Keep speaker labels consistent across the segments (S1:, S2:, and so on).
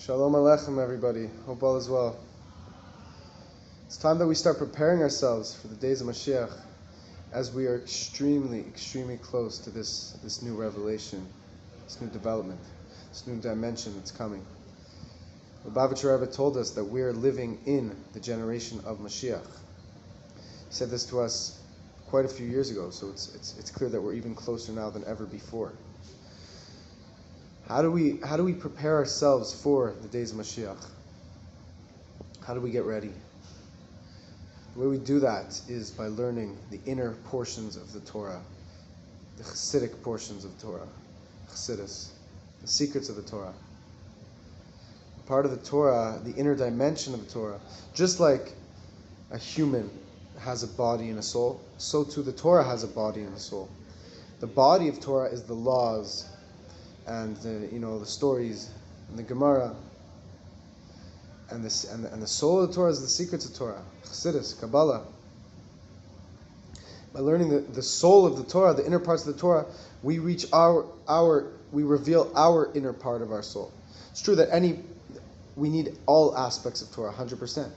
S1: Shalom Aleichem, everybody. Hope all is well. It's time that we start preparing ourselves for the days of Moshiach, as we are extremely close to this new revelation, this new development, this new dimension that's coming. The Lubavitcher Rebbe told us that we are living in the generation of Moshiach. He said this to us quite a few years ago, so it's clear that we're even closer now than ever before. How do we prepare ourselves for the days of Moshiach? How do we get ready? The way we do that is by learning the inner portions of the Torah, the Hasidic portions of Torah, Chassidus, the secrets of the Torah. Part of the Torah, the inner dimension of the Torah, just like a human has a body and a soul, so too the Torah has a body and a soul. The body of Torah is the laws and the stories and the Gemara, and the soul of the Torah is the secrets of Torah, Chassidus, Kabbalah. By learning the soul of the Torah, the inner parts of the Torah, we reach we reveal our inner part of our soul. It's true that we need all aspects of Torah, 100%.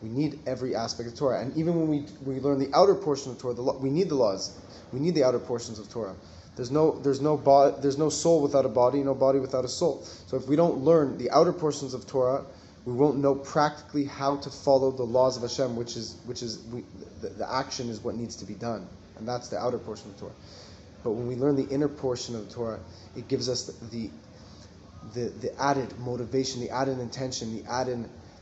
S1: We need every aspect of Torah, and even when we learn the outer portion of Torah, we need the laws. We need the outer portions of Torah. There's no soul without a body, no body without a soul. So if we don't learn the outer portions of Torah, we won't know practically how to follow the laws of Hashem, the action is what needs to be done, and that's the outer portion of Torah. But when we learn the inner portion of the Torah, it gives us the added motivation, the added intention,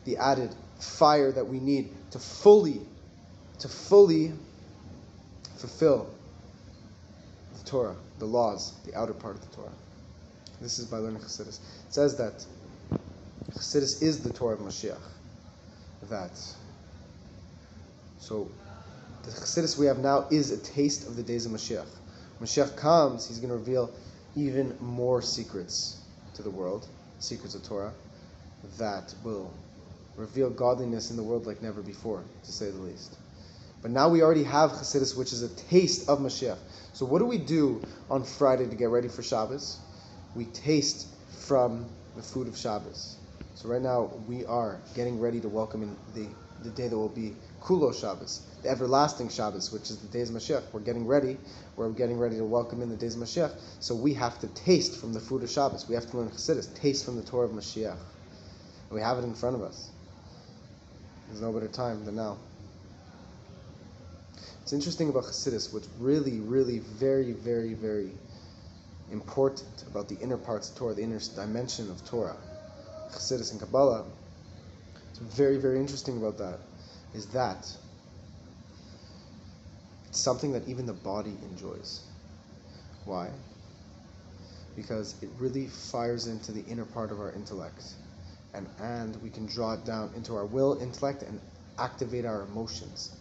S1: the added fire that we need to fully fulfill the Torah, the laws, the outer part of the Torah. This is by learning Chassidus. It says that Chassidus is the Torah of Moshiach. So the Chassidus we have now is a taste of the days of Moshiach. When Moshiach comes, he's going to reveal even more secrets to the world, secrets of Torah, that will reveal godliness in the world like never before, to say the least. But now we already have Chassidus, which is a taste of Mashiach. So what do we do on Friday to get ready for Shabbos? We taste from the food of Shabbos. So right now we are getting ready to welcome in the day that will be Kulo Shabbos, the everlasting Shabbos, which is the days of Mashiach. We're getting ready to welcome in the days of Mashiach. So we have to taste from the food of Shabbos. We have to learn Chassidus, taste from the Torah of Mashiach. And we have it in front of us. There's no better time than now. It's interesting about Chassidus, what's really, really very, very, very important about the inner parts of Torah, the inner dimension of Torah, Chassidus and Kabbalah, what's very, very interesting about that is that it's something that even the body enjoys. Why? Because it really fires into the inner part of our intellect, and we can draw it down into our will, intellect, and activate our emotions.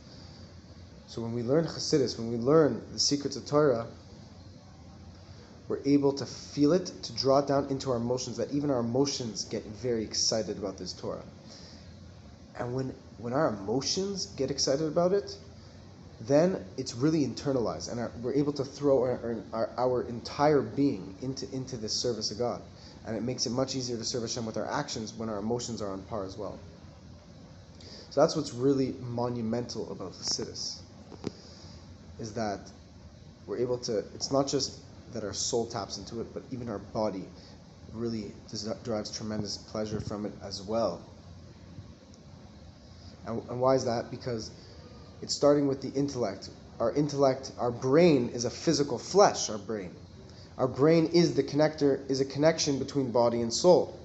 S1: So when we learn Chassidus, when we learn the secrets of Torah, we're able to feel it, to draw it down into our emotions, that even our emotions get very excited about this Torah. And when our emotions get excited about it, then it's really internalized, and we're able to throw our entire being into this service of God. And it makes it much easier to serve Hashem with our actions when our emotions are on par as well. So that's what's really monumental about Chassidus, is that we're able to, it's not just that our soul taps into it, but even our body really derives tremendous pleasure from it as well. And why is that? Because it's starting with the intellect. Our brain is a physical flesh, our brain. Our brain is a connection between body and soul.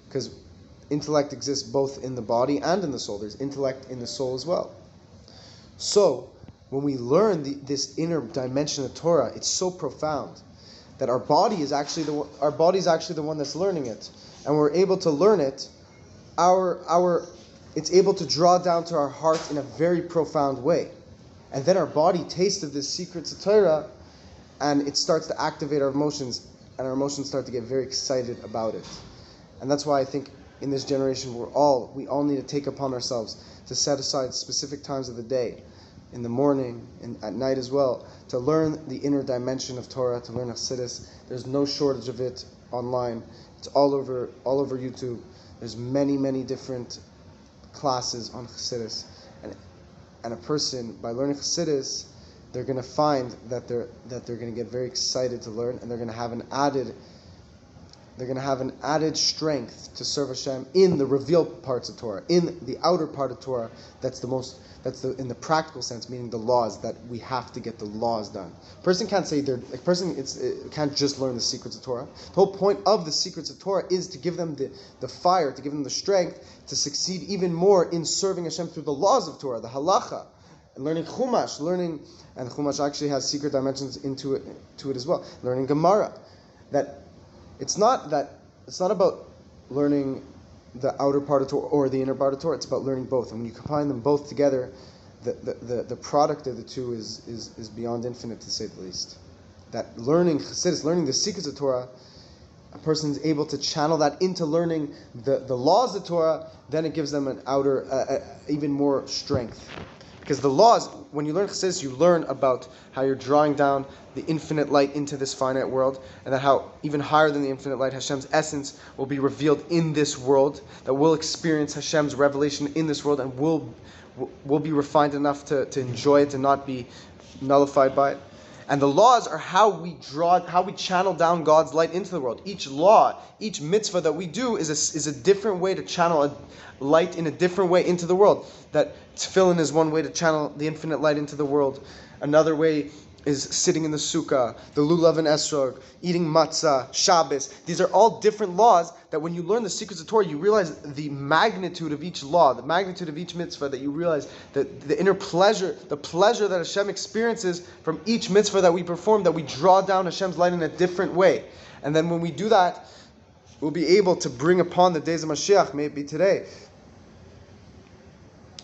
S1: Because intellect exists both in the body and in the soul. There's intellect in the soul as well. So, when we learn this inner dimension of Torah, it's so profound that our body is actually the one that's learning it, and we're able to learn it. It's able to draw down to our heart in a very profound way, and then our body tastes of this secrets of Torah, and it starts to activate our emotions, and our emotions start to get very excited about it. And that's why I think in this generation we all need to take upon ourselves to set aside specific times of the day, in the morning and at night as well, to learn the inner dimension of Torah, to learn Chassidus. There's no shortage of it online. It's all over YouTube. There's many different classes on Chassidus, and a person, by learning Chassidus, they're going to find that they're going to get very excited to learn, and they're going to have an added strength to serve Hashem in the revealed parts of Torah, in the outer part of Torah. In the practical sense, meaning the laws, that we have to get the laws done. A person can't say can't just learn the secrets of Torah. The whole point of the secrets of Torah is to give them the fire, to give them the strength to succeed even more in serving Hashem through the laws of Torah, the halacha, and learning Chumash, and Chumash actually has secret dimensions to it as well. Learning Gemara, that it's not about learning the outer part of Torah or the inner part of Torah. It's about learning both, and when you combine them both together, the product of the two is beyond infinite, to say the least. That learning Chassidus, learning the secrets of Torah, a person is able to channel that into learning the laws of Torah. Then it gives them an outer, even more strength. Because the laws, when you learn Chassidus, you learn about how you're drawing down the infinite light into this finite world, and that how even higher than the infinite light, Hashem's essence will be revealed in this world, that we'll experience Hashem's revelation in this world, and we'll be refined enough to enjoy it and not be nullified by it. And the laws are how we channel down God's light into the world. Each law, each mitzvah that we do is a different way to channel a light in a different way into the world. That tefillin is one way to channel the infinite light into the world. Another way is sitting in the sukkah, the lulav and esrog, eating matzah, Shabbos. These are all different laws that when you learn the secrets of Torah, you realize the magnitude of each law, the magnitude of each mitzvah, that you realize that the inner pleasure, the pleasure that Hashem experiences from each mitzvah that we perform, that we draw down Hashem's light in a different way. And then when we do that, we'll be able to bring upon the days of Moshiach, may it be today.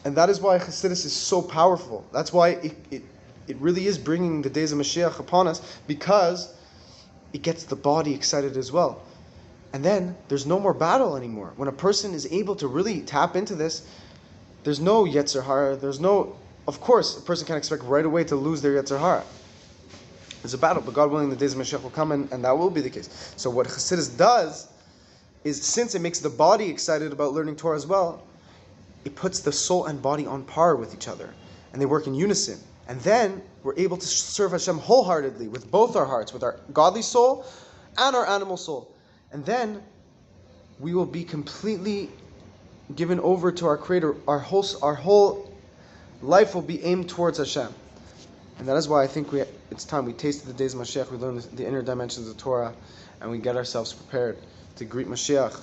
S1: And that is why Chassidus is so powerful. That's why it really is bringing the days of Mashiach upon us, because it gets the body excited as well. And then there's no more battle anymore. When a person is able to really tap into this, there's no Yetzer Hara. Of course, a person can't expect right away to lose their Yetzer Hara. There's a battle, but God willing, the days of Mashiach will come, and that will be the case. So what Chassidus does is, since it makes the body excited about learning Torah as well, it puts the soul and body on par with each other, and they work in unison. And then we're able to serve Hashem wholeheartedly with both our hearts, with our godly soul and our animal soul. And then we will be completely given over to our Creator. Our whole life will be aimed towards Hashem. And that is why I think it's time we tasted the days of Mashiach, we learn the inner dimensions of Torah, and we get ourselves prepared to greet Mashiach.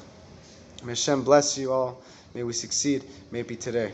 S1: May Hashem bless you all. May we succeed. May it be today.